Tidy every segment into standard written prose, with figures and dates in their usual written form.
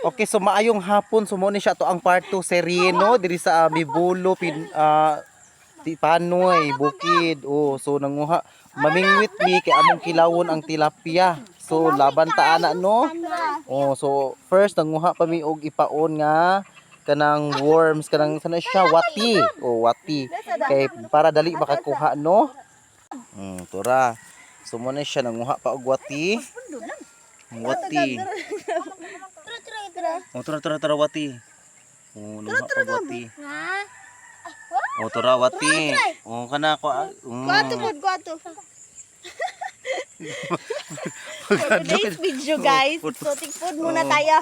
Okay, so maayong hapon. So mo ni siya to ang part 2 Sereno diri sa Mibulo Panoy, Bukid. Oh, so nanguha mamingwit mi kay among kilawon ang tilapia. So laban ta ana no. Oh, so first nanguha pa mi og ipaon nga kanang worms kanang sana siya wati. Oh, wati. Kay para dali makakuha no. Tura. So mo ni siya nanguha pa og wati. Wati. Oh, tara wati. Oh, nanguha pa og wati. Oh, tura wati. Oh, kana ko. Guwato. For today's video guys, so tigpod muna tayo.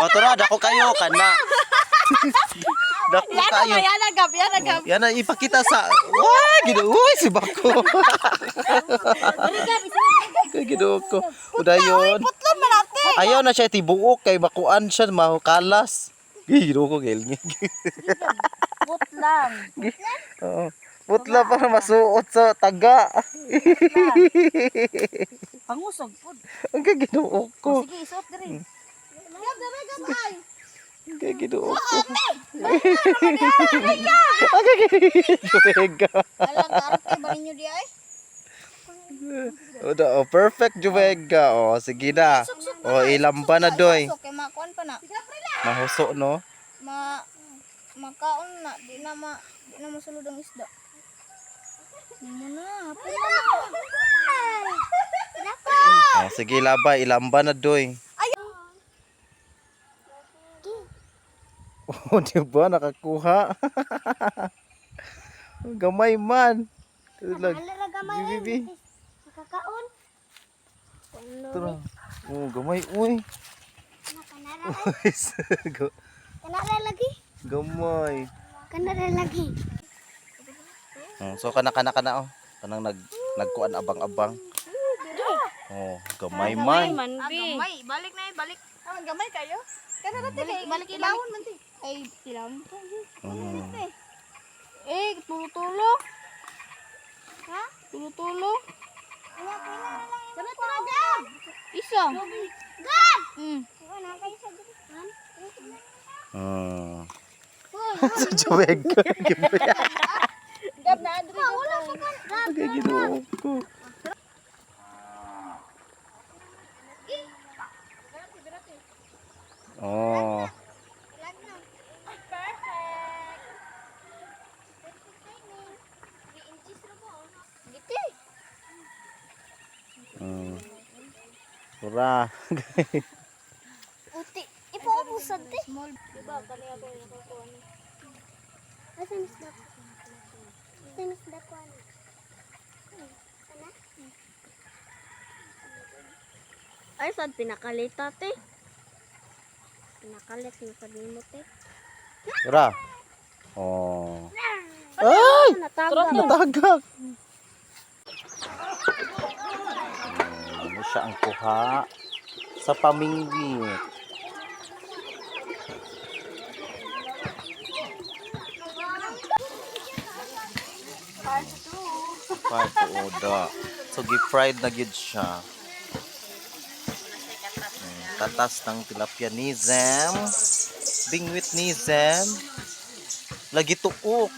Oh, tura dako kayo kana. Dako kayo. Yan agap. Yan na ipakita sa. Wah, Uy, si Bako. Kay Ginoo ko. Udayon. Putlon man natin. Ayaw na siya tibuok kay makuan siya mahukalas. Ginoo ko gelngig. Putlang. Oo. Putla para masuot sa taga. Pangusog pud. Ang kay Ginoo ko. Sige, isuot diri. Gabay. Ang kay Ginoo ko. Ang kay Juvega. Alang karte ba ninyo di ay? Oh, perfect Juvega. Oh, sige na. Oh, ilamba na doy. Kay makuan pa na. Mahuso no. Makaon na, di na masulod ang isda. Muna, Oh, sige laba, ilamba na doy. Oh, di ba nakakuha? Gamay man. Tulag. Bibi. Makakaon. Tara. Oh, gamay uy. Kanara lagi. Gamay. Kanara lagi. So kana oh. Kanang nagkuan abang-abang. Oh, gamay man. Gamay, balik na balik. Gamay kayo. Kanara ti balik ilawon man ti. Ay, ilawon to. Tulo-tulo. Ha? Tulo-tulo. Tara gab. Isa. Gab. Wala kayo sa gab. Sa Juvega. Gab na adri ko. Wala sa gab. Kay Ginoo ko. Oh. Tura. Uti. Ipo-upusad ti. Small. Diba? Kani ako yung kakuha ni. Asan isda ko? Asan isda ko? Ay, saan pinakalita ti? Pinakalit na sa limot ti. Tura. Oh. Ay! Natagak. Ano siya ang kuha sa pamingwit. Part 2. Oda. So, gi-fried na gid siya. Tatas ng tilapia ni Zem. Bingwit ni Zem. Lagi tuok.